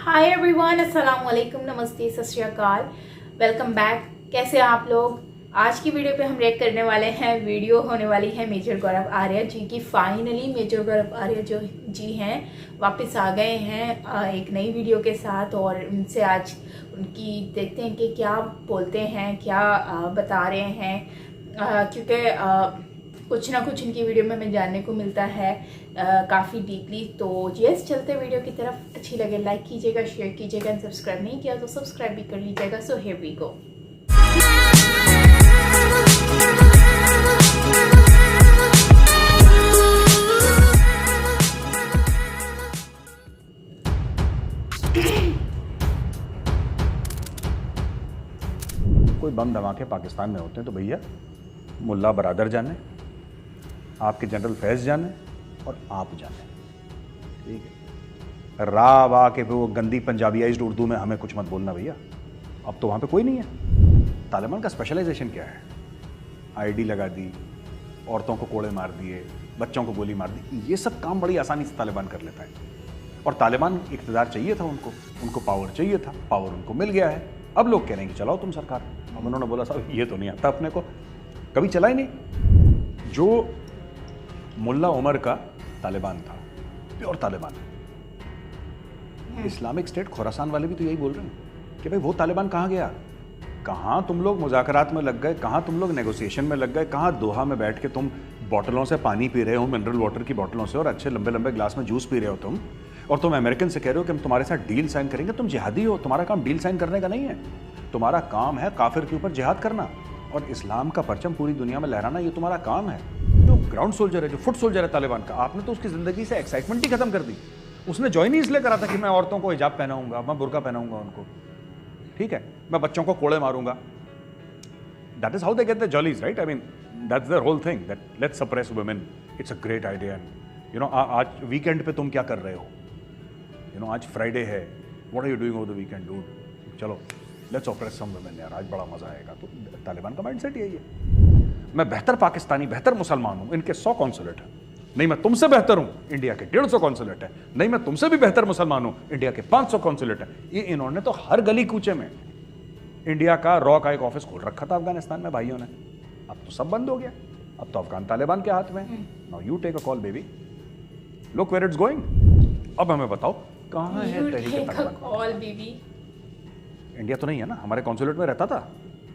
Hi everyone, अस्सलाम वालेकुम, नमस्ते, सत श्री अकाल, वेलकम बैक। कैसे हैं आप लोग? आज की वीडियो पे हम रिएक्ट करने वाले हैं। वीडियो होने वाली है मेजर गौरव आर्या जी की। फाइनली मेजर गौरव आर्या जो जी हैं वापस आ गए हैं एक नई वीडियो के साथ, और उनसे आज उनकी देखते हैं कि क्या बोलते हैं, क्या बता रहे हैं, क्योंकि कुछ ना कुछ इनकी वीडियो में हमें जानने को मिलता है काफ़ी डीपली। तो यस, चलते वीडियो की तरफ। अच्छी लगे लाइक कीजिएगा, शेयर कीजिएगा, एंड सब्सक्राइब नहीं किया तो सब्सक्राइब भी कर लीजिएगा। So here we go. कोई बम धमाके पाकिस्तान में होते हैं तो भैया मुल्ला बरादर जाने, आपके जनरल फैज़ जाने और आप जाने, ठीक है। राव आके फिर वो गंदी पंजाबीआइज्ड उर्दू में हमें कुछ मत बोलना भैया। अब तो वहाँ पे कोई नहीं है। तालिबान का स्पेशलाइजेशन क्या है? आईडी लगा दी, औरतों को कोड़े मार दिए, बच्चों को गोली मार दी। ये सब काम बड़ी आसानी से तालिबान कर लेता है। और तालिबान इक़्तिदार चाहिए था उनको पावर चाहिए था, पावर उनको मिल गया है। अब लोग कह रहे हैं कि चलाओ तुम सरकार। अब उन्होंने बोला साहब ये तो नहीं आता अपने को, कभी चला ही नहीं। जो मुल्ला उमर का तालिबान था, pure Taliban. Islamic State Khorasan वाले भी तो यही बोल रहे हैं कि भाई वो तालिबान कहाँ गया? कहाँ तुम लोग मुज़ाकरात में लग गए, कहाँ तुम लोग नेगोशिएशन में लग गए, कहाँ दोहा में बैठ के तुम बोतलों से पानी पी रहे हो, मिनरल वाटर की बोतलों से, और अच्छे लंबे लंबे ग्लास में जूस पी रहे हो तुम, और तुम अमेरिकन से कह रहे हो कि हम तुम्हारे साथ डील साइन करेंगे। तुम जिहादी हो, तुम्हारा काम डील साइन करने का नहीं है। तुम्हारा काम है काफिर के ऊपर जिहाद करना और इस्लाम का परचम पूरी दुनिया में लहराना। ये तुम्हारा काम है। जो ग्राउंड सोल्जर है, जो फुट सोल्जर है तालिबान का, आपने तो उसकी जिंदगी से एक्साइटमेंट ही खत्म कर दी। उसने ज्वाइन ही इसलिए करा था कि मैं औरतों को हिजाब पहनाऊंगा, मैं बुर्का पहनाऊंगा उनको, ठीक है, मैं बच्चों को कोड़े मारूंगा। That is how they get the jollies, right? I mean that's their whole thing, that let's suppress women. It's a great idea. And you know, आज वीकेंड पे तुम क्या कर रहे हो? यू नो, आज फ्राइडे है, what are you doing over the weekend dude? चलो लेट्स ऑपरेस सम वुमेन यार, आज बड़ा मजा आएगा। तो तालिबान का माइंडसेट यही है। मैं बेहतर पाकिस्तानी, बेहतर मुसलमान हूं, इनके 100 कॉन्सुलेट है। नहीं मैं तुमसे बेहतर हूं, इंडिया के 150 कॉन्सुलेट है। नहीं मैं तुमसे भी बेहतर मुसलमान हूं, इंडिया के 500 कॉन्सुलेट है। ये इन्होंने तो हर गली कूचे में इंडिया का रॉ का एक ऑफिस खोल रखा था अफगानिस्तान में भाइयों ने। अब तो सब बंद हो गया। अब तो अफगान तालिबान के हाथ में। Now you take a call baby, look where it's going. अब हमें बताओ कहां है तहरीक तालिबान? इंडिया तो नहीं है ना, हमारे कॉन्सुलेट में रहता था।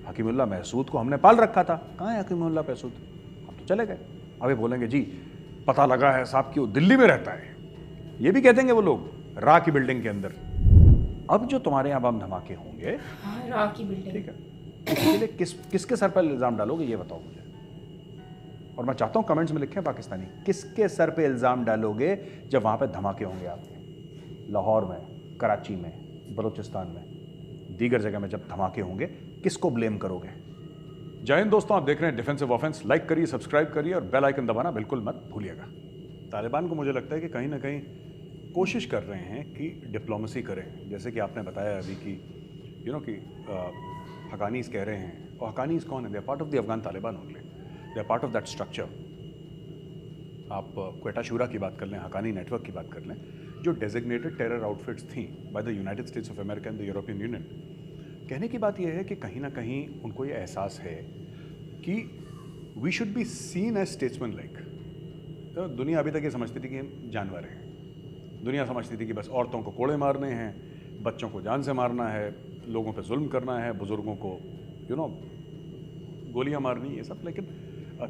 हकीमुल्लाह महसूद को हमने पाल रखा था। कहाँ है हकीमुल्लाह महसूद? अब तो चले गए। अभी बोलेंगे जी पता लगा है साहब कि वो दिल्ली में रहता है। ये भी कह देंगे वो लोग, रा की बिल्डिंग के अंदर। अब जो तुम्हारे यहाँ बम धमाके होंगे, हाँ, रा की बिल्डिंग, ठीक है, इसके लिए किसके सर पर इल्जाम डालोगे ये बताओ मुझे। और मैं चाहता हूँ कमेंट्स में लिखें पाकिस्तानी, किसके सर पे इल्जाम डालोगे जब वहां पे धमाके होंगे आपके? लाहौर में, कराची में, बलूचिस्तान में, दीगर जगह में जब धमाके होंगे, किसको ब्लेम करोगे? जय हिंद दोस्तों, आप देख रहे हैं डिफेंसिव ऑफेंस। लाइक करिए, सब्सक्राइब करिए और बेल आइकन दबाना बिल्कुल मत भूलिएगा। तालिबान को मुझे लगता है कि कहीं ना कहीं कोशिश कर रहे हैं कि डिप्लोमेसी करें। जैसे कि आपने बताया अभी कि यू नो कि हकानीस कह रहे हैं, और हकानीस कौन है? They are part of the Afghan Taliban only, they are part of that structure. आप क्वेटा शूरा की बात कर लें, हकानी नेटवर्क की बात कर लें, जो डेजिग्नेटेड टेरर आउटफिट्स थी by the United states of America and the European union. कहने की बात यह है कि कहीं ना कहीं उनको ये एहसास है कि we should be seen as statesman like. तो दुनिया अभी तक ये समझती थी कि हम जानवर हैं। दुनिया समझती थी कि बस औरतों को कोड़े मारने हैं, बच्चों को जान से मारना है, लोगों पे जुल्म करना है, बुजुर्गों को यू नो गोलियां मारनी, ये सब। लेकिन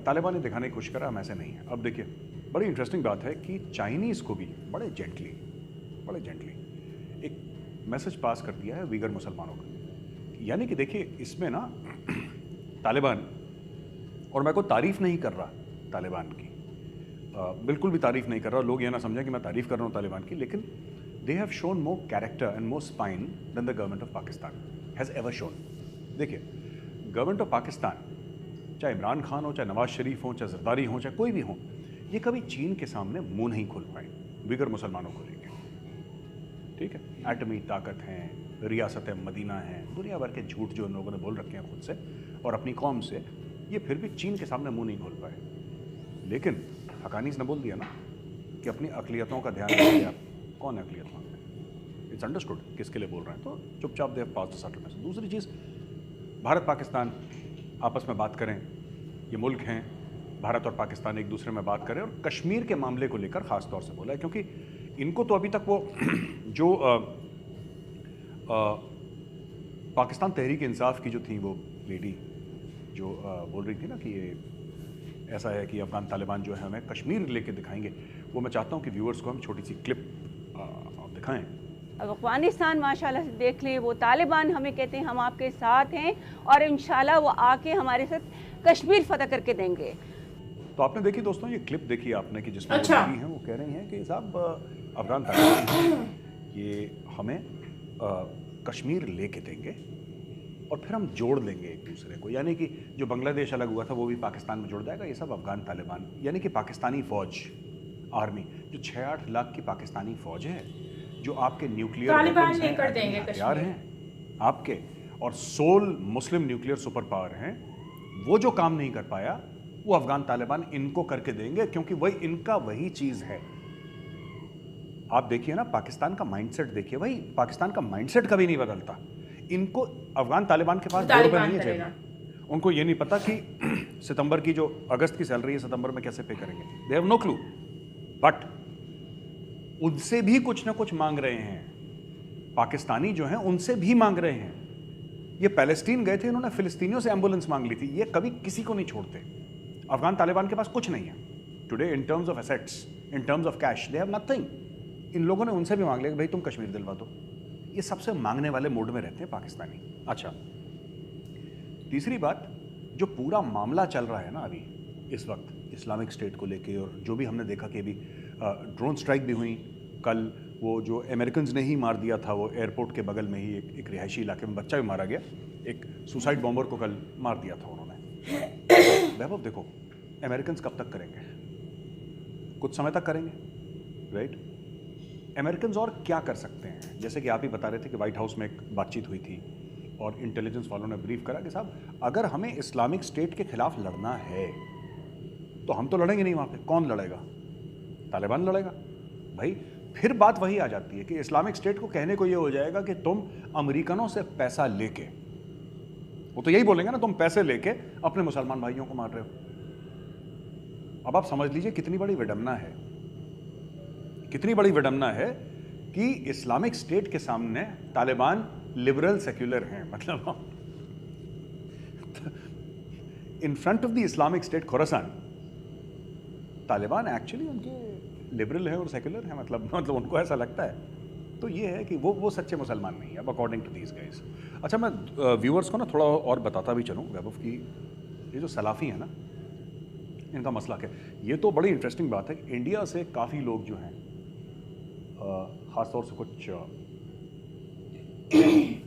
तालिबान ने दिखाने की कोशिश करा हम ऐसे नहीं है। अब देखिए बड़ी इंटरेस्टिंग बात है कि चाइनीज़ को भी बड़े जेंटली एक मैसेज पास कर दिया है वीगर मुसलमानों को। यानी कि देखिए इसमें ना तालिबान, और मैं कोई तारीफ नहीं कर रहा तालिबान की, बिल्कुल भी तारीफ नहीं कर रहा, लोग ये ना समझें कि मैं तारीफ कर रहा हूँ तालिबान की, लेकिन they have shown more character and more spine than the government of Pakistan has ever shown. देखिए गवर्नमेंट ऑफ पाकिस्तान, चाहे इमरान खान हो, चाहे नवाज शरीफ हो, चाहे जरदारी हो, चाहे कोई भी हो, ये कभी चीन के सामने मुंह नहीं खोल पाए वीगर मुसलमानों को लेकर, ठीक है। एटमी ताकत हैं, रियासत मदीना हैं, दुनिया भर के झूठ जो उन लोगों ने बोल रखे हैं खुद से और अपनी कौम से, ये फिर भी चीन के सामने मुंह नहीं खोल पाए। लेकिन हकानीस ने बोल दिया ना कि अपनी अकलियतों का ध्यान रखिए। आप कौन है अकलियत मांगते? इट्स अंडरस्टूड किसके लिए बोल रहे हैं, तो चुपचाप they have passed the subtle message. दूसरी चीज़, भारत पाकिस्तान आपस में बात करें, ये मुल्क हैं, भारत और पाकिस्तान एक दूसरे में बात करें, और कश्मीर के मामले को लेकर ख़ास तौर से बोला है, क्योंकि इनको तो अभी तक वो जो पाकिस्तान तहरीक इंसाफ की जो थी वो लेडी जो बोल रही थी ना कि ये ऐसा है कि अफगान तालिबान जो है हमें कश्मीर लेके दिखाएंगे, वो मैं चाहता हूँ कि व्यूअर्स को हम छोटी सी क्लिप दिखाएं। अब अफगानिस्तान माशाल्लाह से देख लें, वो तालिबान हमें कहते हैं हम आपके साथ हैं और इंशाल्लाह वो आके हमारे साथ कश्मीर फतह करके देंगे। तो आपने देखी दोस्तों, ये क्लिप देखी आपने कि जिसमें अच्छा। वो हैं, वो कह रही हैं कि साहब अफगान तालिबान ये हमें कश्मीर लेके देंगे और फिर हम जोड़ लेंगे एक दूसरे को, यानी कि जो बांग्लादेश अलग हुआ था वो भी पाकिस्तान में जुड़ जाएगा। ये सब अफगान तालिबान यानी कि पाकिस्तानी फ़ौज, आर्मी, जो 6-8 लाख की पाकिस्तानी फ़ौज है, जो आपके न्यूक्लियर तालिबान लेकर देंगे हथियार कश्मीर हैं आपके, और 16 मुस्लिम न्यूक्लियर सुपर पावर हैं, वो जो काम नहीं कर पाया वो अफगान तालिबान इनको करके देंगे, क्योंकि वही इनका वही चीज़ है। आप देखिए ना, पाकिस्तान का माइंडसेट देखिए, भाई पाकिस्तान का माइंडसेट कभी नहीं बदलता। इनको अफगान तालिबान के पास 2 रुपये नहीं है जेब में। उनको ये नहीं पता कि सितंबर की जो अगस्त की सैलरी है सितंबर में कैसे पे करेंगे, they have no clue. But उनसे भी कुछ ना कुछ मांग रहे हैं, पाकिस्तानी जो हैं उनसे भी मांग रहे हैं। ये पैलेस्टीन गए थे, इन्होंने फिलिस्तीनियों से एम्बुलेंस मांग ली थी, ये कभी किसी को नहीं छोड़ते। अफगान तालिबान के पास कुछ नहीं है today in terms of assets, in terms of cash, they have nothing. इन लोगों ने उनसे भी मांग लिया कि भाई तुम कश्मीर दिलवा दो। ये सबसे मांगने वाले मूड में रहते हैं पाकिस्तानी। अच्छा, तीसरी बात, जो पूरा मामला चल रहा है ना अभी इस वक्त इस्लामिक स्टेट को लेके, और जो भी हमने देखा कि अभी ड्रोन स्ट्राइक भी हुई कल, वो जो अमेरिकन्स ने ही मार दिया था, वो एयरपोर्ट के बगल में ही एक रिहायशी इलाके में बच्चा भी मारा गया, एक सुसाइड बॉम्बर को कल मार दिया था उन्होंने। वैभव देखो, अमेरिकन्स कब तक करेंगे? कुछ समय तक करेंगे, राइट? अमेरिकन्स और क्या कर सकते हैं? जैसे कि आप ही बता रहे थे कि व्हाइट हाउस में एक बातचीत हुई थी और इंटेलिजेंस वालों ने ब्रीफ करा कि साहब अगर हमें इस्लामिक स्टेट के खिलाफ लड़ना है तो हम तो लड़ेंगे नहीं, वहाँ पे कौन लड़ेगा? तालिबान लड़ेगा। भाई फिर बात वही आ जाती है कि इस्लामिक स्टेट को कहने को ये हो जाएगा कि तुम अमेरिकनों से पैसा लेके, वो तो यही बोलेंगे ना, तुम पैसे लेके अपने मुसलमान भाइयों को मार रहे हो। अब आप समझ लीजिए कितनी बड़ी विडंबना है, कितनी बड़ी विडंबना है कि इस्लामिक स्टेट के सामने तालिबान लिबरल सेक्युलर हैं। मतलब in front of the Islamic State Khorasan, Taliban actually उनके लिबरल है और सेक्युलर है। मतलब उनको ऐसा लगता है। तो ये है कि वो सच्चे मुसलमान नहीं है अब अकॉर्डिंग टू दीज गाइस। अच्छा, मैं व्यूअर्स को ना थोड़ा और बताता भी चलूँ वैभव की, ये जो सलाफ़ी है ना, इनका मसला क्या है। ये तो बड़ी इंटरेस्टिंग बात है। इंडिया से काफ़ी लोग जो हैं, ख़ासतौर से कुछ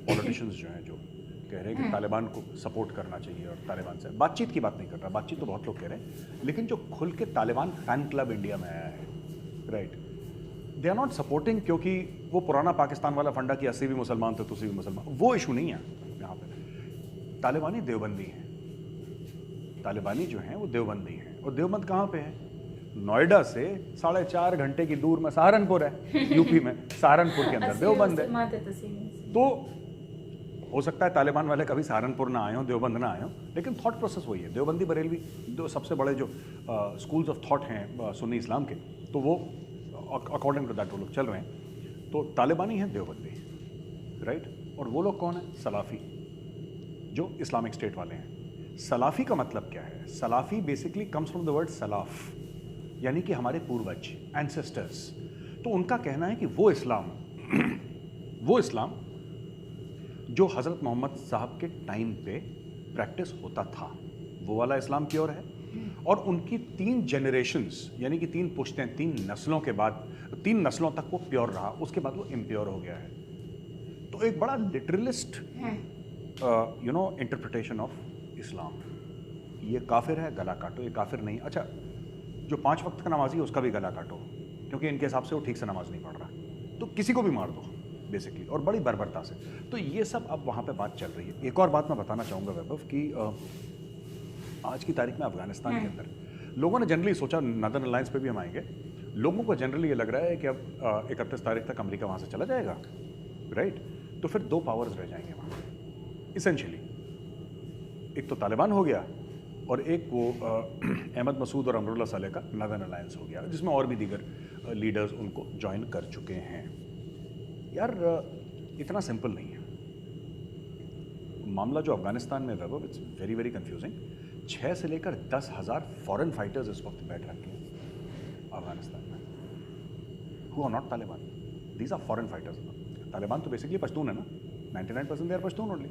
पॉलिटिशियंस जो हैं, जो कह रहे हैं कि तालिबान को सपोर्ट करना चाहिए और तालिबान से बातचीत की बात नहीं कर रहा, बातचीत तो बहुत लोग कह रहे हैं, लेकिन जो खुल के तालिबान फैन क्लब इंडिया में आया है, right, they are not supporting, क्योंकि वो पुराना पाकिस्तान वाला फंडा कि 80 भी मुसलमान थे तुसी भी मुसलमान, वो इशू नहीं है यहाँ पे। तालिबानी देवबंदी हैं, तालिबानी जो हैं वो देवबंदी हैं। और देवबंद कहाँ पे है? नोएडा से 4.5 घंटे की दूर में सहारनपुर है, यूपी में सहारनपुर के अंदर देवबंद है। तो हो सकता है तालिबान वाले कभी सहारनपुर ना आए हो, देवबंद ना आए हो, लेकिन थॉट प्रोसेस वही है। देवबंदी बरेलवी दो सबसे बड़े जो स्कूल्स ऑफ थॉट हैं सुन्नी इस्लाम के, तो वो अकॉर्डिंग टू दैट वो लोग चल रहे हैं। तो तालिबानी हैं देवबंदी, राइट। और वो लोग कौन है? सलाफ़ी, जो इस्लामिक स्टेट वाले हैं। सलाफ़ी का मतलब क्या है? Salafi basically comes from the word salaf, यानी कि हमारे पूर्वज, एंसेस्टर्स। तो उनका कहना है कि वो इस्लाम जो हज़रत मोहम्मद साहब के टाइम पे प्रैक्टिस होता था, वो वाला इस्लाम प्योर है। और उनकी 3 जनरेशन्स, यानी कि 3 पुश्तें, 3 नस्लों के बाद, 3 नस्लों तक वो प्योर रहा, उसके बाद वो इम्प्योर हो गया है। तो एक बड़ा लिटरलिस्ट इंटरप्रिटेशन ऑफ इस्लाम। ये काफिर है, गला काटो, ये काफिर नहीं। अच्छा, जो 5 वक्त का नमाजी है उसका भी गला काटो, क्योंकि इनके हिसाब से वो ठीक से नमाज नहीं पढ़ रहा, तो किसी को भी मार दो बेसिकली, और बड़ी बर्बरता से। तो ये सब अब वहाँ पे बात चल रही है। एक और बात मैं बताना चाहूँगा वैभव कि आज की तारीख में अफगानिस्तान के अंदर लोगों ने जनरली सोचा, नदर्न अलायंस पे भी हम आएंगे, लोगों को जनरली ये लग रहा है कि अब 31 तारीख तक अमेरिका वहाँ से चला जाएगा राइट? तो फिर दो पावर्स रह जाएंगे वहाँ इसेंशियली, एक तो तालिबान हो गया और एक वो अहमद मसूद और अमरुल्लाह सालेह का नदर्न अलायंस हो गया, जिसमें और भी दीगर लीडर्स उनको ज्वाइन कर चुके हैं। यार इतना सिंपल नहीं है मामला जो अफगानिस्तान में है, इट्स वेरी वेरी कंफ्यूजिंग। 6 से लेकर 10,000 फॉरेन फाइटर्स इस वक्त बैठ रखे हैं अफगानिस्तान में, who are not Taliban, these are foreign fighters. Taliban तो बेसिकली पश्तून है ना, 99% दे आर पश्तून ओनली।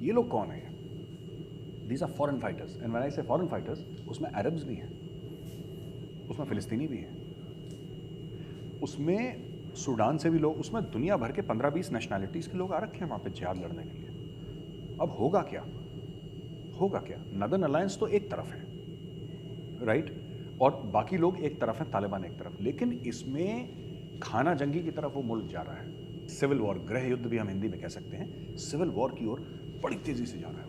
ये लोग कौन है? These are foreign fighters, and when I say foreign fighters, उसमें अरब्स भी हैं, उसमें फिलिस्तीनी भी हैं, उसमें सूडान से भी लोग, उसमें दुनिया भर के 15-20 नेशनैलिटीज़ के लोग आ रखे हैं वहाँ पे जिहाद लड़ने के लिए। अब होगा क्या? होगा क्या? नदर्न अलायंस तो एक तरफ है, राइट, और बाकी लोग एक तरफ हैं, तालिबान एक तरफ, लेकिन इसमें खाना जंगी की तरफ वो मुल्क जा रहा है। सिविल वॉर, गृह युद्ध भी हम हिंदी में कह सकते हैं, सिविल वॉर की ओर बड़ी तेजी से जा रहा है।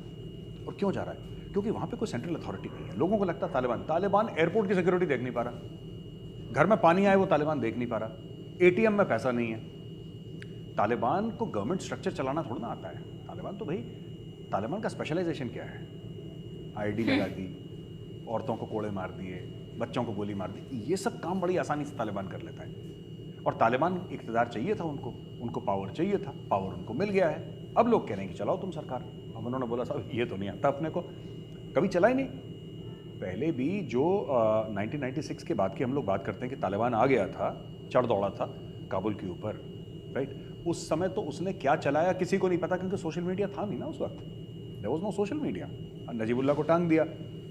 और क्यों जा रहा है? क्योंकि वहाँ पे कोई सेंट्रल अथॉरिटी नहीं है। लोगों को लगता है तालिबान एयरपोर्ट की सिक्योरिटी देख नहीं पा रहा, घर में पानी आए वो तालिबान देख नहीं पा रहा, एटीएम में पैसा नहीं है। तालिबान को गवर्नमेंट स्ट्रक्चर चलाना थोड़ा ना आता है। तालिबान तो भाई, तालिबान का स्पेशलाइजेशन क्या है? आईडी लगा दी, औरतों को कोड़े मार दिए, बच्चों को गोली मार दी, ये सब काम बड़ी आसानी से तालिबान कर लेता है। और तालिबान इक़्तिदार चाहिए था उनको पावर चाहिए था, पावर उनको मिल गया है। अब लोग कह रहे हैं कि चलाओ तुम सरकार। अब उन्होंने बोला साहब ये तो नहीं आता अपने को, कभी चला ही नहीं। पहले भी जो 1996 के बाद की हम लोग बात करते हैं कि तालिबान आ गया था, चढ़ दौड़ा था काबुल के ऊपर, राइट, उस समय तो उसने क्या चलाया किसी को नहीं पता, क्योंकि सोशल मीडिया था नहीं ना उस वक्त। There was no social media. Najibullah को टांग दिया,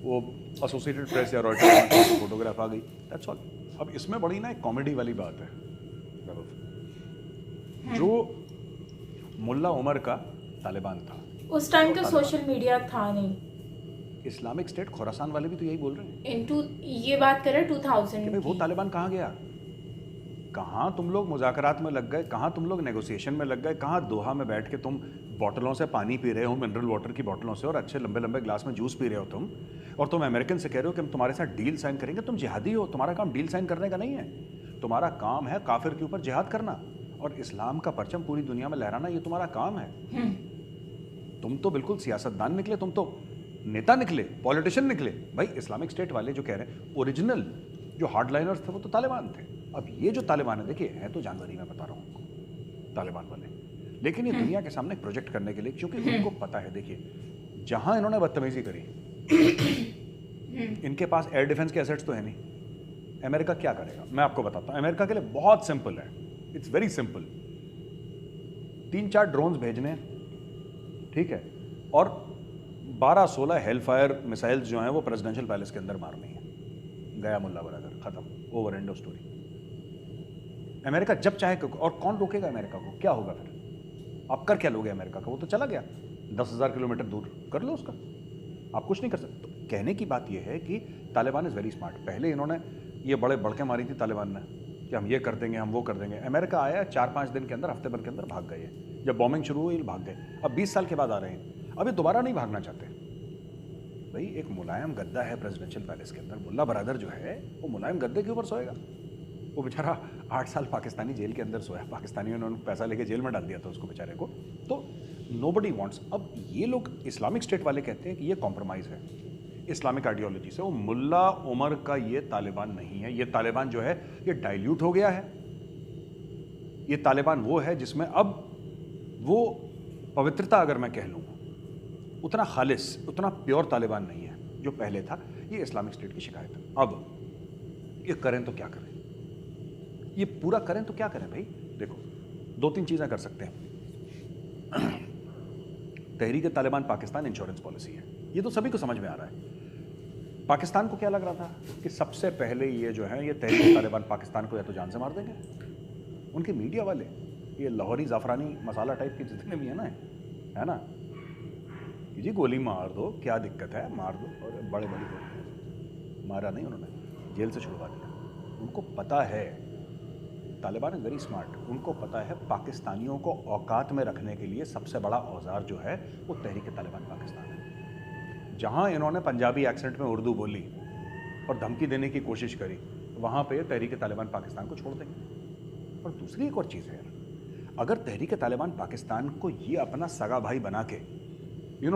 वो एसोसिएटेड प्रेस या रॉयटर्स में फोटोग्राफ आ गई, दैट्स ऑल। अब इसमें बड़ी ना एक कॉमेडी वाली बात है, जो मुल्ला उमर का तालिबान था उस टाइम तो सोशल मीडिया था नहीं। इस्लामिक स्टेट खुरासान वाले भी तो यही बोल रहे हैं। ये बात करें 2000 कि वो तालिबान कहाँ गया? कहाँ तुम लोग मुज़ाकरात में लग गए, कहाँ तुम लोग नेगोशिएशन में लग गए, कहाँ दोहा में बैठ के तुम बॉटलों से पानी पी रहे हो, मिनरल वाटर की बॉटलों से, और अच्छे लंबे लंबे ग्लास में जूस पी रहे हो तुम, और तुम अमेरिकन से कह रहे हो कि हम तुम्हारे साथ डील साइन करेंगे। तुम जिहादी हो, तुम्हारा काम डील साइन करने का नहीं है, तुम्हारा काम है काफिर के ऊपर जिहाद करना और इस्लाम का परचम पूरी दुनिया में लहराना, ये तुम्हारा काम है। तुम तो बिल्कुल सियासतदान निकले, तुम तो नेता निकले, पॉलिटिशियन निकले। भाई इस्लामिक स्टेट वाले जो कह रहे हैं, ओरिजिनल जो हार्डलाइनर्स थे वो तो तालिबान थे। अब ये जो तालिबान है, देखिए है तो जानवरी, मैं बता रहा हूँ तालिबान वाले, लेकिन ये दुनिया के सामने प्रोजेक्ट करने के लिए, क्योंकि उनको पता है, देखिए जहां इन्होंने बदतमीजी करी, इनके पास एयर डिफेंस के एसेट्स तो है नहीं। अमेरिका क्या करेगा मैं आपको बताता हूं। अमेरिका के लिए बहुत सिंपल है, इट्स वेरी सिंपल। 3-4 ड्रोन्स भेजने, ठीक है, और 12-16 हेलफायर मिसाइल्स जो हैं वो प्रेसिडेंशियल पैलेस के अंदर मारनी है। गया मुल्ला बरादर, खत्म, over, end of story. America जब चाहे, और कौन रोकेगा अमेरिका को? क्या होगा फिर? आप कर क्या लोगे अमेरिका का? वो तो चला गया 10,000 किलोमीटर दूर, कर लो उसका, आप कुछ नहीं कर सकते। तो कहने की बात यह है कि तालिबान इज़ वेरी स्मार्ट। पहले इन्होंने ये बड़े बड़के मारी थी तालिबान ने कि हम ये कर देंगे, हम वो कर देंगे। अमेरिका आया 4-5 दिन के अंदर, हफ्ते भर के अंदर भाग गए। जब बॉम्बिंग शुरू हुई भाग गए। अब 20 साल के बाद आ रहे हैं, अभी दोबारा नहीं भागना चाहते। भाई एक मुलायम गद्दा है प्रेसिडेंशियल पैलेस के अंदर, मुल्ला बरादर जो है वो मुलायम गद्दे के ऊपर सोएगा। वो बेचारा 8 साल पाकिस्तानी जेल के अंदर सोया, पाकिस्तानियों ने उनको पैसा लेके जेल में डाल दिया था उसको बेचारे को। तो नोबडी वांट्स। अब ये लोग इस्लामिक स्टेट वाले कहते हैं कि ये कॉम्प्रोमाइज़ है इस्लामिक आइडियोलॉजी से। वो मुल्ला उमर का ये तालिबान नहीं है। ये तालिबान जो है ये डाइल्यूट हो गया है। ये तालिबान वो है जिसमें अब वो पवित्रता, अगर मैं कह लूँ, उतना खालिस, उतना प्योर तालिबान नहीं है जो पहले था। ये इस्लामिक स्टेट की शिकायत है। अब ये करें तो क्या करें, ये पूरा करें तो क्या करें? भाई देखो 2-3 चीज़ें कर सकते हैं। तहरीक तालिबान पाकिस्तान इंश्योरेंस पॉलिसी है, ये तो सभी को समझ में आ रहा है। पाकिस्तान को क्या लग रहा था कि सबसे पहले ये जो है ये तहरीक तालिबान पाकिस्तान को या तो जान से मार देंगे। उनके मीडिया वाले ये लाहौरी ज़ाफ़रानी मसाला टाइप के जितने भी है ना, जी गोली मार दो, क्या दिक्कत है, मार दो। और बड़े गोली मारा नहीं उन्होंने, जेल से छुड़वा दिया। उनको पता है, तालिबान इज़ वेरी स्मार्ट, उनको पता है पाकिस्तानियों को औकात में रखने के लिए सबसे बड़ा औजार जो है वो तहरीक तालिबान पाकिस्तान है। जहाँ इन्होंने पंजाबी एक्सेंट में उर्दू बोली और धमकी देने की कोशिश करी, वहाँ पे तहरीक तालिबान पाकिस्तान को छोड़ देंगे। और दूसरी एक और चीज़ है यार, अगर तहरीक तालिबान पाकिस्तान को ये अपना सगा भाई बना के,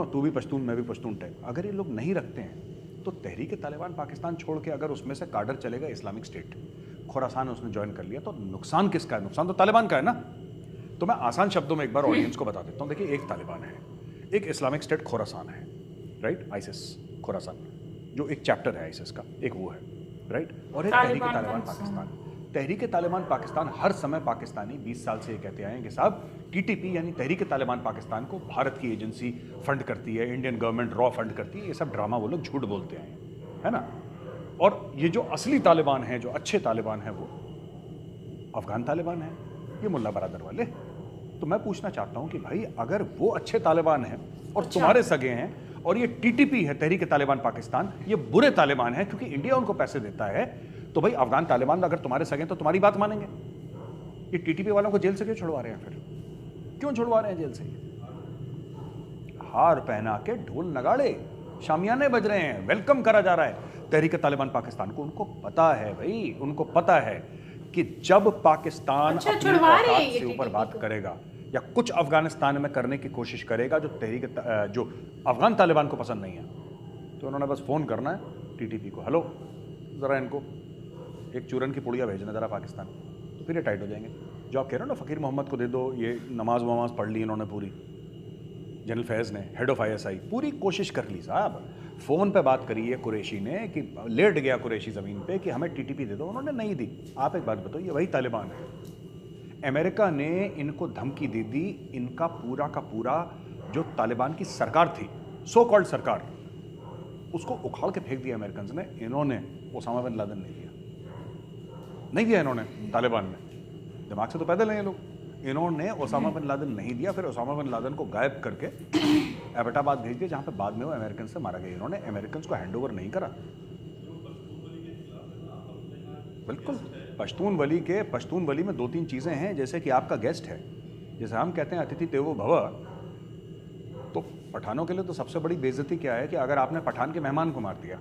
तू भी पश्तून मैं भी पश्तून टाइप, अगर ये लोग नहीं रखते हैं तो तहरीक तालिबान पाकिस्तान छोड़ के अगर उसमें से काडर चलेगा इस्लामिक स्टेट, खुरासान उसने ज्वाइन कर लिया, तो नुकसान किसका है? नुकसान तो तालिबान का है ना। तो मैं आसान शब्दों में एक बार ऑडियंस को बता देता हूँ। देखिए, एक तालिबान है, एक इस्लामिक स्टेट खुरासान है, राइट, आईसिस खुरासान, जो एक चैप्टर है आईसिस का, एक वो है, राइट, और एक तहरीक तालिबान पाकिस्तान। तहरीक तालिबान पाकिस्तान हर समय पाकिस्तानी 20 साल से ये कहते आए हैं कि साहब टीटीपी यानी तहरीक तालिबान पाकिस्तान को भारत की एजेंसी फंड करती है, इंडियन गवर्नमेंट रॉ फंड करती है, ये सब ड्रामा वो लोग झूठ बोलते आए हैं, है ना। और ये जो असली तालिबान है, जो अच्छे तालिबान है, वो अफगान तालिबान है, ये मुल्ला बरादर वाले। तो मैं पूछना चाहता हूं कि भाई अगर वो अच्छे तालिबान हैं और तुम्हारे सगे हैं, और ये टीटीपी है तहरीक तालिबान पाकिस्तान, ये बुरे तालिबान है क्योंकि इंडिया उनको पैसे देता है, तो भाई अफगान तालिबान अगर तुम्हारे सगे हैं तो तुम्हारी बात मानेंगे। ये टीटीपी वालों को जेल से क्यों छुड़वा रहे हैं? फिर क्यों छुड़वा रहे हैं जेल से? हार पहना के ढोल नगाड़े शामियाने बज रहे हैं, वेलकम करा जा रहा है तहरीक तालिबान पाकिस्तान को। उनको पता है भाई, उनको पता है कि जब पाकिस्तान अपनी औकात से ऊपर बात करेगा या कुछ अफगानिस्तान में करने की कोशिश करेगा जो जो अफगान तालिबान को पसंद नहीं है, तो उन्होंने बस फोन करना है टीटीपी को, हेलो जरा इनको एक चूरन की पुड़िया भेजना जरा पाकिस्तान, तो फिर ये टाइट हो जाएंगे। जो आप कह रहे हो ना फ़कीर मोहम्मद को दे दो, ये नमाज वमाज पढ़ ली इन्होंने पूरी, जनरल फैज़ ने, हेड ऑफ ISI, पूरी कोशिश कर ली साहब, फ़ोन पे बात करी है कुरैशी ने कि लेट गया कुरैशी ज़मीन पे कि हमें टीटीपी दे दो, उन्होंने नहीं दी। आप एक बात बताओ, ये वही तालिबान है। अमेरिका ने इनको धमकी दे दी, इनका पूरा का पूरा जो तालिबान की सरकार थी, सो कॉल्ड सरकार, उसको उखाड़ के फेंक दिया अमेरिकन ने। इन्होंने ओसामा बिन लादेन नहीं दिया इन्होंने, तालिबान ने, दिमाग से तो पैदल हैं ये लोग। इन्होंने ओसामा बिन लादेन नहीं दिया, फिर ओसामा बिन लादेन को गायब करके एबटाबाद भेज दिया, जहां पे बाद में वो अमेरिकन से मारा गया। इन्होंने अमेरिकन को हैंडओवर नहीं करा। बिल्कुल, पश्तून वली में 2-3 चीज़ें हैं, जैसे कि आपका गेस्ट है, जैसे हम कहते हैं अतिथि देवो भव, तो पठानों के लिए तो सबसे बड़ी बेइज्जती क्या है कि अगर आपने पठान के मेहमान को मार दिया,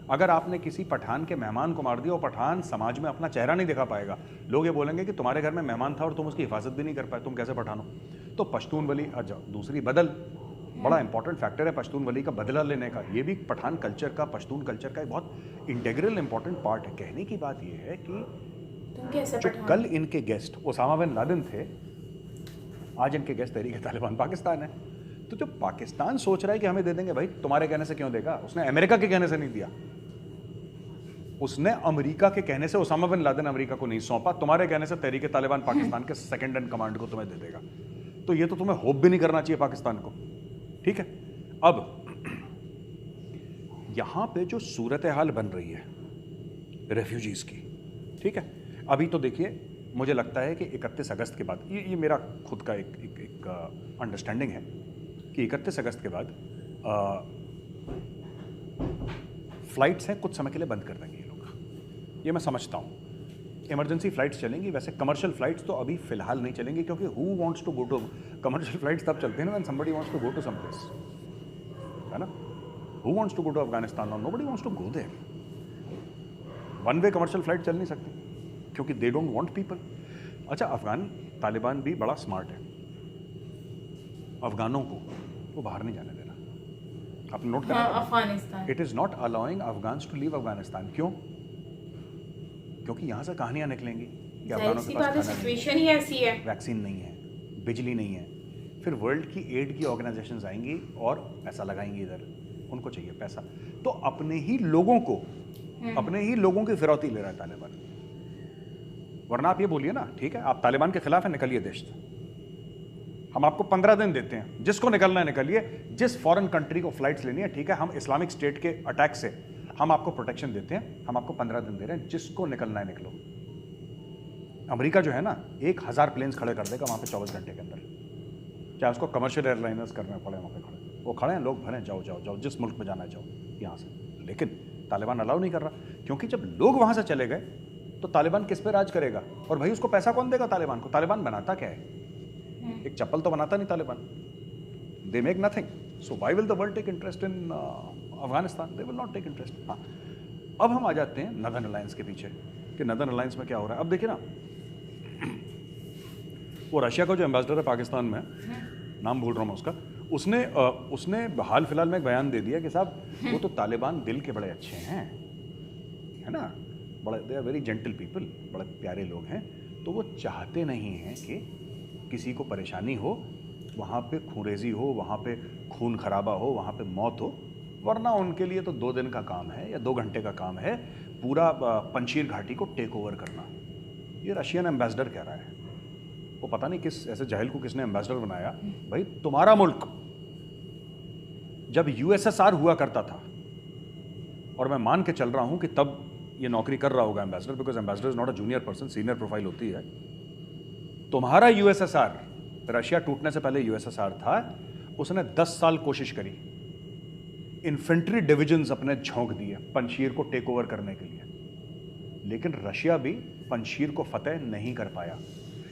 अगर आपने किसी पठान के मेहमान को मार दिया और पठान समाज में अपना चेहरा नहीं दिखा पाएगा, लोग ये बोलेंगे कि तुम्हारे घर में मेहमान था और तुम उसकी हिफाजत भी नहीं कर पाए, तुम कैसे पठान हो? तो पश्तून वली, दूसरी बदल, बड़ा इंपॉर्टेंट फैक्टर है पश्तून वली का बदला लेने का। ये भी पठान कल्चर का, पश्तून कल्चर का एक बहुत इंटेग्रल इंपॉर्टेंट पार्ट है। कहने की बात ये है कि जो कल इनके गेस्ट ओसामा बिन लादेन थे, आज इनके गेस्ट तहरीक तालिबान पाकिस्तान है। तो जो पाकिस्तान सोच रहा है कि हमें दे देंगे, भाई तुम्हारे कहने से क्यों देगा? उसने अमेरिका के कहने से नहीं दिया, उसने अमेरिका के कहने से ओसामा बिन लादेन अमेरिका को नहीं सौंपा, तुम्हारे कहने से तहरीक तालिबान पाकिस्तान के सेकंड इन कमांड को तुम्हें दे देगा। तो ये तो तुम्हें होप भी नहीं करना चाहिए पाकिस्तान को, ठीक है। अब यहां पे जो सूरत हाल बन रही है रेफ्यूजीज की, ठीक है, अभी तो देखिए, मुझे लगता है कि 31 अगस्त के बाद, ये मेरा खुद का एक अंडरस्टैंडिंग है कि 31 अगस्त के बाद फ्लाइट्स हैं कुछ समय के लिए बंद कर देंगे ये लोग, ये मैं समझता हूँ। इमरजेंसी फ्लाइट्स चलेंगी, वैसे कमर्शियल फ्लाइट्स तो अभी फिलहाल नहीं चलेंगी, क्योंकि who wants to go to, commercial flights तब चलते हैं ना when somebody wants to go to some place, है ना। Who wants to go to Afghanistan और nobody wants to go there. One way commercial flight चल नहीं सकती क्योंकि दे डोंट वांट पीपल। अच्छा, अफगान तालिबान भी बड़ा स्मार्ट है, अफगानों को वो बाहर नहीं जाने देना। आपने नोट करा Afghanistan, it is not allowing Afghans to leave Afghanistan. क्यों? क्योंकि यहाँ से कहानियाँ निकलेंगी कि अफगानों के पास सिचुएशन ही ऐसी है, वैक्सीन नहीं है, बिजली नहीं है, फिर वर्ल्ड की एड की ऑर्गेनाइजेशंस आएंगी और पैसा लगाएंगी इधर, उनको चाहिए पैसा, तो अपने ही लोगों की फिरौती ले रहा है तालिबान। वरना आप ये बोलिए ना, ठीक है, आप तालिबान के खिलाफ है, निकलिए देश से, हम आपको 15 दिन देते हैं, जिसको निकलना है निकलिए, जिस फॉरेन कंट्री को फ्लाइट्स लेनी है, ठीक है, हम इस्लामिक स्टेट के अटैक से हम आपको प्रोटेक्शन देते हैं, हम आपको 15 दिन दे रहे हैं, जिसको निकलना है निकलो। अमेरिका जो है ना, 1000 प्लेन्स खड़े कर देगा वहाँ पे 24 घंटे के अंदर, चाहे उसको कमर्शियल एयरलाइनर्स करने पड़े, वहाँ पे खड़े, वो खड़े हैं, लोग भरें, जाओ जाओ जाओ, जिस मुल्क में जाना है जाओ यहाँ से। लेकिन तालिबान अलाउ नहीं कर रहा, क्योंकि जब लोग वहाँ से चले गए तो तालिबान किस पे राज करेगा? और भाई उसको पैसा कौन देगा तालिबान को? तालिबान बनाता क्या है? एक चप्पल तो बनाता नहीं Taliban, they make nothing. So why will the world take interest in Afghanistan? They will not take interest. हाँ, अब हम आ जाते हैं नदर्न अलायंस के पीछे कि नदर्न अलायंस में क्या हो रहा है। अब देखिए ना, वो रशिया का जो एम्बेसडर है पाकिस्तान में, नाम भूल रहा हूँ मैं उसका, उसने हाल फिलहाल में एक बयान दे दिया कि साहब वो तो तालिबान दिल के बड़े अच्छे हैं, है ना, बड़े, they are very gentle people, बड़े प्यारे लोग हैं, तो वो चाहते नहीं हैं कि किसी को परेशानी हो, वहाँ पे खूंरेजी हो, वहाँ पे खून खराबा हो, वहाँ पे मौत हो, वरना उनके लिए तो 2 दिन का काम है या 2 घंटे का काम है पूरा पंशीर घाटी को टेक ओवर करना। ये रशियन एम्बेसडर कह रहा है। वो पता नहीं किस ऐसे जाहिल को किसने एम्बेसडर बनाया। भाई तुम्हारा मुल्क जब यूएसएसआर हुआ करता था, और मैं मान के चल रहा हूं कि तब ये नौकरी कर रहा होगा ambassador, because ambassador is not a junior person, senior profile होती है। तुम्हारा यूएसएसआर, रशिया टूटने से पहले यूएसएसआर था, उसने 10 साल कोशिश करी, इन्फेंट्री डिविजन्स अपने झोंक दिए पंशीर को टेक ओवर करने के लिए, लेकिन रशिया भी पंशीर को फतेह नहीं कर पाया।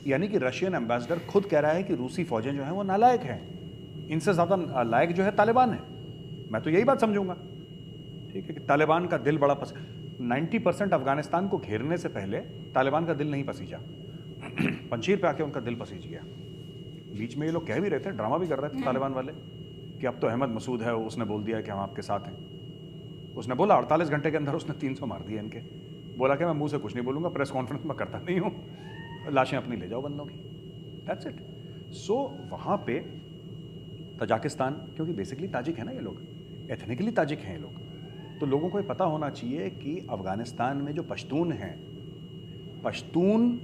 यानी कि रशियन एम्बेसडर खुद कह रहा है कि रूसी फौजें जो हैं वो नालायक हैं, इनसे ज़्यादा लायक जो है तालिबान है। मैं तो यही बात समझूंगा, ठीक है, कि तालिबान का दिल बड़ा 90% अफगानिस्तान को घेरने से पहले तालिबान का दिल नहीं पसीजा, पंशीर पे आके उनका दिल पसीज गया। बीच में ये लोग कह भी रहे थे, ड्रामा भी कर रहे थे तालिबान वाले, कि अब तो अहमद मसूद है, उसने बोल दिया कि हम आपके साथ हैं। उसने बोला 48 घंटे के अंदर उसने 300 मार दिए इनके। बोला कि मैं मुंह से कुछ नहीं बोलूँगा, प्रेस कॉन्फ्रेंस में करता नहीं हूँ, लाशें अपनी ले जाओ बंदों की, दैट्स इट। सो वहाँ पे तजाकिस्तान, क्योंकि बेसिकली ताजिक है ना ये लोग, एथनिकली ताजिक हैं ये लोग, तो लोगों को ये पता होना चाहिए कि अफ़गानिस्तान में जो पश्तून हैं, पश्तून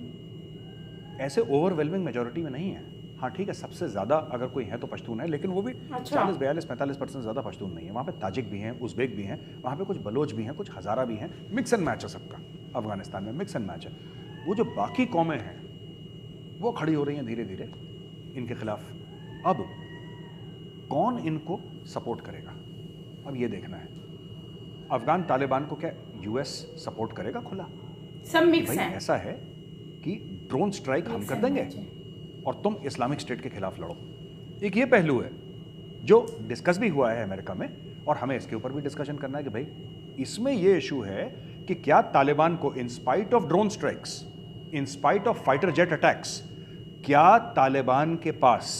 ऐसे ओवरवेलमिंग मेजॉरिटी में नहीं है। हाँ ठीक है, सबसे ज़्यादा अगर कोई है तो पश्तून है, लेकिन वो भी 40-42-45% ज़्यादा पश्तून नहीं है। वहाँ पे ताजिक भी हैं, उज़्बेक भी हैं, वहाँ पे कुछ बलोच भी हैं, कुछ हज़ारा भी हैं, मिक्स एंड मैच है सबका। अफ़गानिस्तान में मिक्स एंड मैच है। वो जो बाकी कौमें हैं वो खड़ी हो रही हैं धीरे धीरे इनके खिलाफ। अब कौन इनको सपोर्ट करेगा, अब ये देखना है। अफगान तालिबान को क्या यूएस सपोर्ट करेगा खुला? सब मिक्स है। ऐसा है कि ड्रोन स्ट्राइक हम कर देंगे और तुम इस्लामिक स्टेट के खिलाफ लड़ो। एक ये पहलू है जो डिस्कस भी हुआ है अमेरिका में, और हमें इसके ऊपर भी डिस्कशन करना है कि भाई इसमें ये इशू है कि क्या तालिबान को in spite of drone strikes, in spite of fighter jet attacks, क्या तालिबान के पास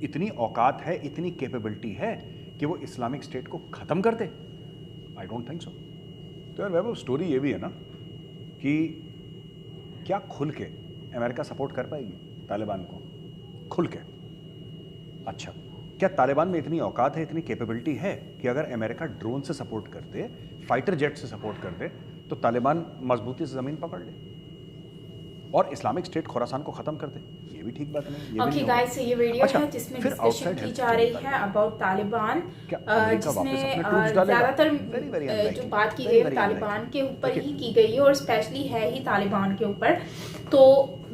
इतनी औकात है, इतनी कैपेबिलिटी है कि वो इस्लामिक स्टेट को खत्म कर दे? I don't think so. तो यार वैभव, स्टोरी ये भी है ना कि क्या खुल के अमेरिका सपोर्ट कर पाएगी तालिबान को खुल के? अच्छा, क्या तालिबान में इतनी औकात है, इतनी कैपेबिलिटी है कि अगर अमेरिका ड्रोन से सपोर्ट कर दे, फाइटर जेट से सपोर्ट कर दे, तो तालिबान मजबूती से ज़मीन पकड़ ले और इस्लामिक स्टेट खुरासान को ख़त्म कर दे? ये भी ठीक बात नहीं। ओके गाइस, ये वीडियो है जिसमें डिस्कशन की जा रही है अबाउट तालिबान, जिसमें ज़्यादातर जो बात की गई तालिबान के ऊपर ही की गई है और स्पेशली है ही तालिबान के ऊपर। तो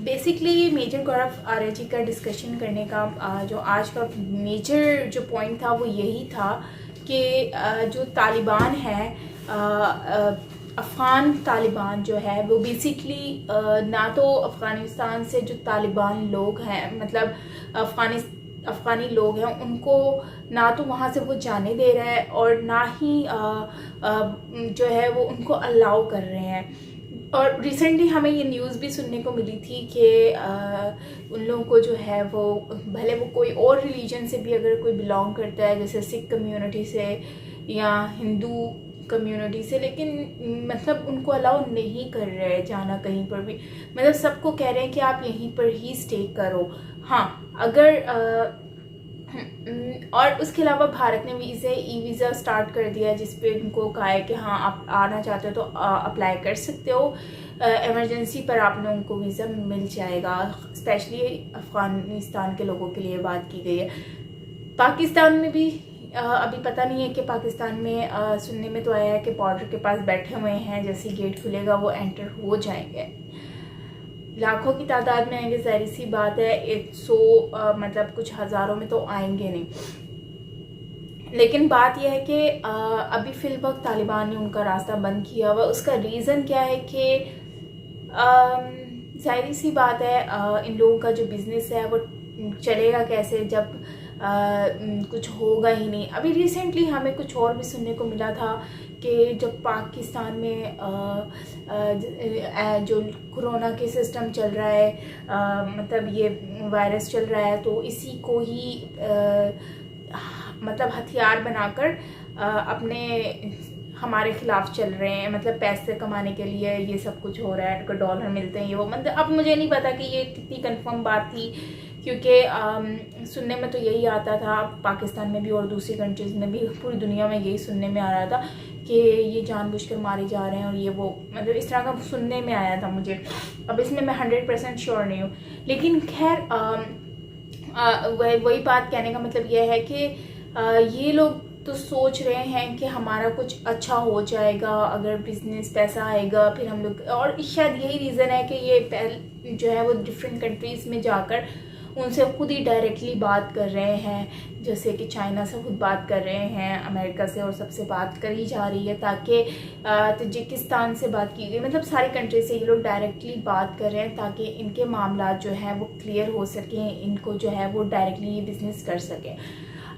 बेसिकली मेजर गौरव आर्य जी का डिस्कशन करने का जो आज का मेजर जो पॉइंट था वो यही था कि जो तालिबान है, अफ़गान तालिबान जो है वो बेसिकली ना तो अफ़गानिस्तान से जो तालिबान लोग हैं, मतलब अफ़गानी लोग हैं, उनको ना तो वहाँ से वो जाने दे रहा है और ना ही जो है वो उनको अलाउ कर रहे हैं। और रिसेंटली हमें ये न्यूज़ भी सुनने को मिली थी कि उन लोगों को जो है वो भले वो कोई और रिलीजन से भी अगर कोई बिलोंग करता है, जैसे सिख कम्युनिटी से या हिंदू कम्युनिटी से, लेकिन मतलब उनको अलाउ नहीं कर रहे हैं जाना कहीं पर भी। मतलब सबको कह रहे हैं कि आप यहीं पर ही स्टे करो। हाँ, अगर और उसके अलावा भारत ने ई वीज़ा स्टार्ट कर दिया है, जिस पे उनको कहा है कि हाँ आप आना चाहते हो तो अप्लाई कर सकते हो, इमरजेंसी पर आप लोगों को वीज़ा मिल जाएगा। स्पेशली अफ़गानिस्तान के लोगों के लिए बात की गई है। पाकिस्तान में भी अभी पता नहीं है कि पाकिस्तान में सुनने में तो आया है कि बॉर्डर के पास बैठे हुए हैं, जैसे गेट खुलेगा वो एंटर हो जाएंगे। लाखों की तादाद में आएंगे, ज़ाहिर सी बात है। 100 मतलब कुछ हज़ारों में तो आएंगे नहीं। लेकिन बात यह है कि अभी फिल वक्त तालिबान ने उनका रास्ता बंद किया हुआ। उसका रीज़न क्या है कि ज़ाहिर सी बात है इन लोगों का जो बिज़नेस है वो चलेगा कैसे, जब कुछ होगा ही नहीं। अभी रिसेंटली हमें कुछ और भी सुनने को मिला था कि जब पाकिस्तान में जो कोरोना के सिस्टम चल रहा है, मतलब ये वायरस चल रहा है, तो इसी को ही मतलब हथियार बनाकर अपने हमारे खिलाफ चल रहे हैं, मतलब पैसे कमाने के लिए ये सब कुछ हो रहा है, डॉलर मिलते हैं ये वो। मतलब अब मुझे नहीं पता कि ये कितनी कंफर्म बात थी, क्योंकि सुनने में तो यही आता था, पाकिस्तान में भी और दूसरी कंट्रीज़ में भी, पूरी दुनिया में यही सुनने में आ रहा था कि ये जानबूझकर मारे जा रहे हैं और ये वो, मतलब इस तरह का सुनने में आया था मुझे। अब इसमें मैं 100% श्योर नहीं हूँ, लेकिन खैर वही बात कहने का मतलब यह है कि ये लोग तो सोच रहे हैं कि हमारा कुछ अच्छा हो जाएगा अगर बिजनेस पैसा आएगा, फिर हम लोग, और शायद यही रीज़न है कि ये जो है वो डिफरेंट कंट्रीज़ में जाकर उनसे खुद ही डायरेक्टली बात कर रहे हैं, जैसे कि चाइना से खुद बात कर रहे हैं, अमेरिका से और सबसे बात करी जा रही है, ताकि तजिकिस्तान से बात की गई, मतलब सारी कंट्री से ये लोग डायरेक्टली बात कर रहे हैं ताकि इनके मामला जो है वो क्लियर हो सकें, इनको जो है वो डायरेक्टली ये बिज़नेस कर सकें।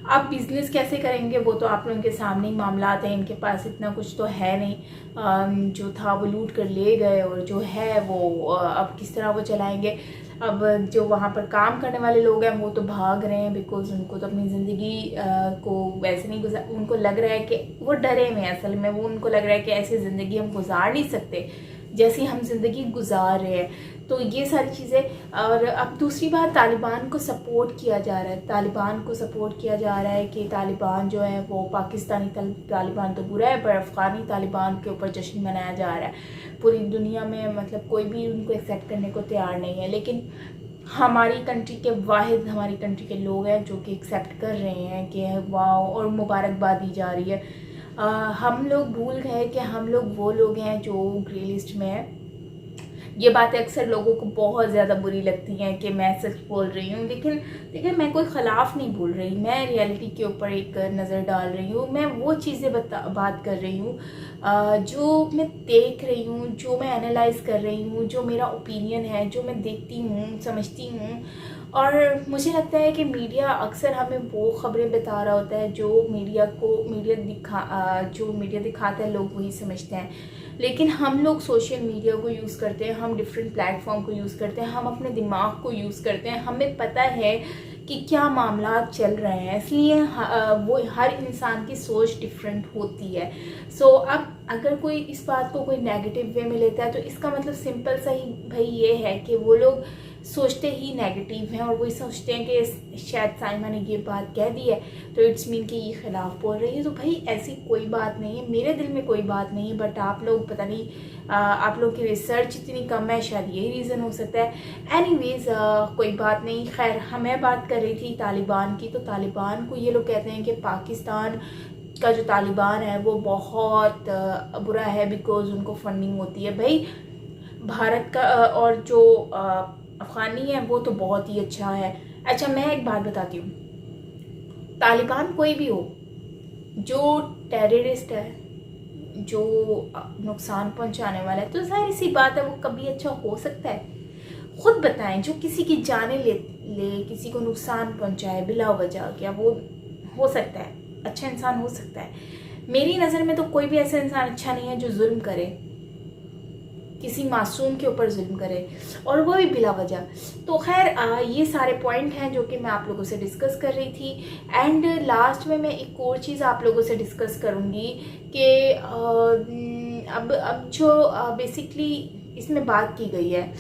अब बिज़नेस कैसे करेंगे वो तो आप लोगों के सामने ही मामला आते हैं, इनके पास इतना कुछ तो है नहीं, जो था वो लूट कर ले गए, और जो है वो अब किस तरह वो चलाएंगे। अब जो वहाँ पर काम करने वाले लोग हैं वो तो भाग रहे हैं, बिकॉज़ उनको तो अपनी ज़िंदगी को वैसे नहीं गुजार, उनको लग रहा है कि वो डरे में, असल में वो उनको लग रहा है कि ऐसी ज़िंदगी हम गुजार नहीं सकते जैसी हम ज़िंदगी गुजार रहे हैं। तो ये सारी चीज़ें। और अब दूसरी बात, तालिबान को सपोर्ट किया जा रहा है, तालिबान को सपोर्ट किया जा रहा है कि तालिबान जो है वो पाकिस्तानी तालिबान तो बुरा है, पर अफ़गानी तालिबान के ऊपर जश्न मनाया जा रहा है पूरी दुनिया में, मतलब कोई भी उनको एक्सेप्ट करने को तैयार नहीं है। लेकिन हमारी कंट्री के वाहिद हमारी कंट्री के लोग हैं जो कि एक्सेप्ट कर रहे हैं कि वाह, और मुबारकबाद दी जा रही है। हम लोग भूल गए कि हम लोग वो लोग हैं जो ग्रे लिस्ट में है। ये बातें अक्सर लोगों को बहुत ज़्यादा बुरी लगती हैं कि मैं सच बोल रही हूँ, लेकिन देखिए मैं कोई ख़िलाफ़ नहीं बोल रही, मैं रियलिटी के ऊपर एक नज़र डाल रही हूँ। मैं वो चीज़ें बात कर रही हूँ जो मैं देख रही हूँ, जो मैं एनालाइज़ कर रही हूँ, जो मेरा ओपिनियन है, जो मैं देखती हूँ, समझती हूँ। और मुझे लगता है कि मीडिया अक्सर हमें वो ख़बरें बता रहा होता है जो मीडिया दिखाता है, लोग वही समझते हैं। लेकिन हम लोग सोशल मीडिया को यूज़ करते हैं, हम डिफरेंट प्लेटफॉर्म को यूज़ करते हैं, हम अपने दिमाग को यूज़ करते हैं, हमें पता है कि क्या मामला चल रहे हैं, इसलिए वो हर इंसान की सोच डिफरेंट होती है। सो अब अगर कोई इस बात को कोई नेगेटिव वे में लेता है तो इसका मतलब सिंपल सा ही भाई ये है कि वो लोग सोचते ही नेगेटिव हैं, और वही सोचते हैं कि शायद साइमा ने ये बात कह दी है तो इट्स मीन कि ये ख़िलाफ़ बोल रही है। तो भाई ऐसी कोई बात नहीं है, मेरे दिल में कोई बात नहीं है, बट आप लोग पता नहीं, आप लोग की रिसर्च इतनी कम है, शायद यही रीज़न हो सकता है। एनीवेज़ कोई बात नहीं। खैर, मैं बात कर रही थी तालिबान की, तो तालिबान को ये लोग कहते हैं कि पाकिस्तान का जो तालिबान है वो बहुत बुरा है, बिकॉज़ उनको फंडिंग होती है। भाई भारत का और जो अफ़गानी है वो तो बहुत ही अच्छा है। अच्छा, मैं एक बात बताती हूँ, तालिबान कोई भी हो, जो टेररिस्ट है, जो नुकसान पहुँचाने वाला है, तो जाहिर सी बात है वो कभी अच्छा हो सकता है। खुद बताएं, जो किसी की जाने ले किसी को नुकसान पहुँचाए बिला वजह, क्या वो हो सकता है अच्छा इंसान? हो सकता है। मेरी नज़र में तो कोई भी ऐसा इंसान अच्छा नहीं है जो जुल्म करे, किसी मासूम के ऊपर जुल्म करे, और वो भी बिला वजह। तो खैर ये सारे पॉइंट हैं जो कि मैं आप लोगों से डिस्कस कर रही थी। एंड लास्ट में मैं एक और चीज़ आप लोगों से डिस्कस करूँगी कि अब जो बेसिकली इसमें बात की गई है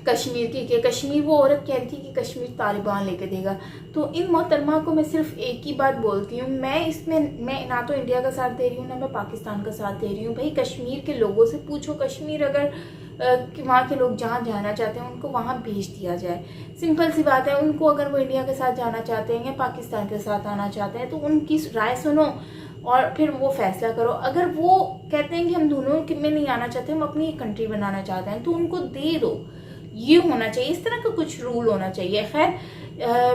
कश्मीर की, कि कश्मीर, वो औरत कह रही थी कि कश्मीर तालिबान लेके देगा। तो इन मोहतरमा को मैं सिर्फ एक ही बात बोलती हूँ, मैं ना तो इंडिया का साथ दे रही हूँ ना मैं पाकिस्तान का साथ दे रही हूँ। भाई कश्मीर के लोगों से पूछो, कश्मीर अगर वहाँ के लोग जहाँ जाना चाहते हैं उनको वहाँ भेज दिया जाए, सिंपल सी बात है। उनको अगर वो इंडिया के साथ जाना चाहते हैं या पाकिस्तान के साथ आना चाहते हैं तो उनकी राय सुनो और फिर वो फैसला करो। अगर वो कहते हैं कि हम दोनों में नहीं आना चाहते, हम अपनी एक कंट्री बनाना चाहते हैं, तो उनको दे दो। ये होना चाहिए, इस तरह का कुछ रूल होना चाहिए। खैर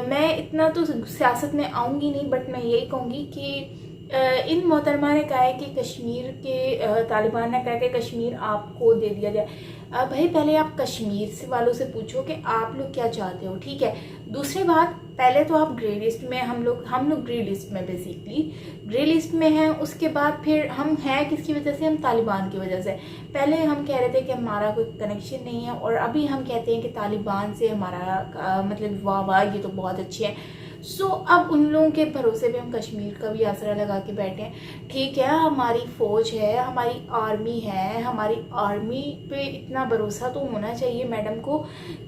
मैं इतना तो सियासत में आऊँगी नहीं, बट मैं यही कहूँगी कि इन मोहतरमा ने कहा है कि कश्मीर के तालिबान ने कहा कि कश्मीर आपको दे दिया जाए। भाई पहले आप कश्मीर से वालों से पूछो कि आप लोग क्या चाहते हो, ठीक है। दूसरी बात, पहले तो आप ग्रे लिस्ट में, हम लोग ग्रे लिस्ट में, बेसिकली ग्रे लिस्ट में हैं। उसके बाद फिर हम हैं किसकी वजह से, हम तालिबान की वजह से। पहले हम कह रहे थे कि हमारा कोई कनेक्शन नहीं है, और अभी हम कहते हैं कि तालिबान से हमारा मतलब वाह वाह ये तो बहुत अच्छे हैं। सो अब उन लोगों के भरोसे पे हम कश्मीर का भी आसरा लगा के बैठे हैं। ठीक है, हमारी फ़ौज है, हमारी आर्मी है, हमारी आर्मी पे इतना भरोसा तो होना चाहिए मैडम को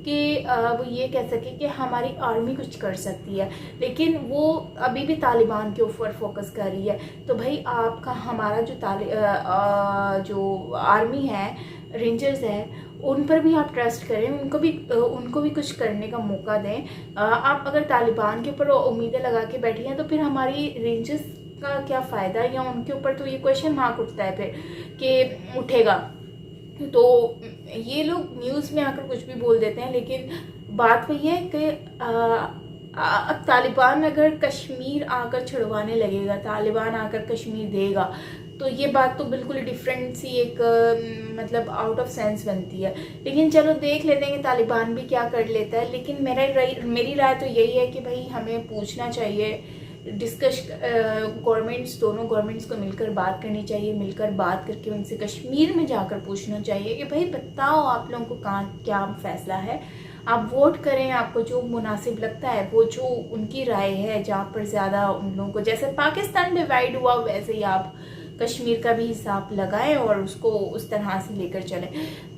कि वो ये कह सके कि हमारी आर्मी कुछ कर सकती है, लेकिन वो अभी भी तालिबान के ऊपर फोकस कर रही है। तो भाई आपका हमारा जो आर्मी है, रेंजर्स है, उन पर भी आप ट्रस्ट करें, उनको भी कुछ करने का मौका दें। आप अगर तालिबान के ऊपर उम्मीदें लगा के बैठी हैं तो फिर हमारी रेंजर्स का क्या फ़ायदा, या उनके ऊपर तो ये क्वेश्चन मार्क उठता है फिर कि उठेगा। तो ये लोग न्यूज़ में आकर कुछ भी बोल देते हैं, लेकिन बात वही है कि अब तालिबान अगर कश्मीर आकर छुड़वाने लगेगा, तालिबान आकर कश्मीर देगा, तो ये बात तो बिल्कुल डिफरेंट सी एक मतलब आउट ऑफ सेंस बनती है। लेकिन चलो देख लेते हैं कि तालिबान भी क्या कर लेता है। लेकिन मेरी राय तो यही है कि भाई हमें पूछना चाहिए, डिस्कस गवर्नमेंट्स, दोनों गवर्नमेंट्स को मिलकर बात करनी चाहिए, मिलकर बात करके उनसे कश्मीर में जाकर पूछना चाहिए कि भाई बताओ आप लोगों को कहाँ क्या फैसला है। आप वोट करें, आपको जो मुनासिब लगता है, वो जो उनकी राय है, जहाँ पर ज़्यादा उन लोगों को, जैसे पाकिस्तान डिवाइड हुआ वैसे ही आप कश्मीर का भी हिसाब लगाएं और उसको उस तरह से लेकर चलें।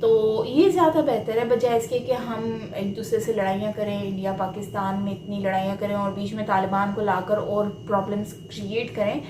तो ये ज़्यादा बेहतर है, बजाय इसके कि हम एक दूसरे से लड़ाइयाँ करें, इंडिया पाकिस्तान में इतनी लड़ाइयाँ करें और बीच में तालिबान को लाकर और प्रॉब्लम्स क्रिएट करें।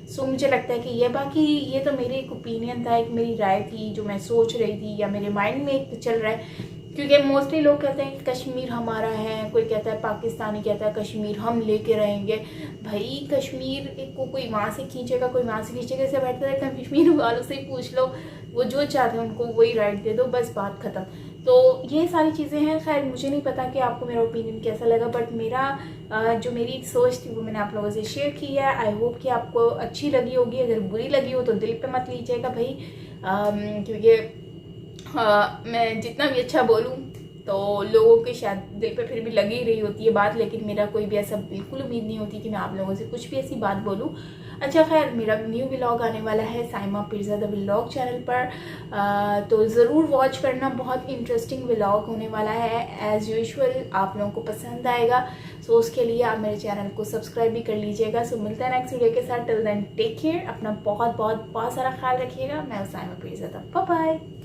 सो मुझे लगता है कि ये, बाकी ये तो मेरी एक ओपिनियन था, एक मेरी राय थी जो मैं सोच रही थी या मेरे माइंड में एक चल रहा है। क्योंकि मोस्टली लोग कहते हैं कि कश्मीर हमारा है, कोई कहता है, पाकिस्तानी कहता है कश्मीर हम लेके रहेंगे। भाई कश्मीर को कोई वहाँ से खींचेगा, कोई वहाँ से खींचेगा, इससे बेहतर है कश्मीर वालों से ही पूछ लो, वो जो चाहते हैं उनको वही राइट दे दो, बस बात ख़त्म। तो ये सारी चीज़ें हैं। खैर मुझे नहीं पता कि आपको मेरा ओपिनियन कैसा लगा, बट जो मेरी सोच थी वो मैंने आप लोगों से शेयर की है। आई होप कि आपको अच्छी लगी होगी। अगर बुरी लगी हो तो दिल पे मत लीजिएगा भाई, क्योंकि मैं जितना भी अच्छा बोलूँ तो लोगों के शायद दिल पे फिर भी लगी ही रही होती है बात, लेकिन मेरा कोई भी ऐसा बिल्कुल उम्मीद नहीं होती कि मैं आप लोगों से कुछ भी ऐसी बात बोलूँ। अच्छा खैर, मेरा न्यू व्लॉग आने वाला है Saima pizza the vlog channel पर, तो ज़रूर वॉच करना, बहुत इंटरेस्टिंग व्लॉग होने वाला है। एज़ यूजुअल आप लोगों को पसंद आएगा, सो उसके लिए आप मेरे चैनल को सब्सक्राइब भी कर लीजिएगा। सो मिलता है नेक्स्ट वीडियो के साथ। टिल देन टेक केयर, अपना बहुत सारा ख्याल रखिएगा। मैं साइमा पिज़्ज़ा था, बाय बाय।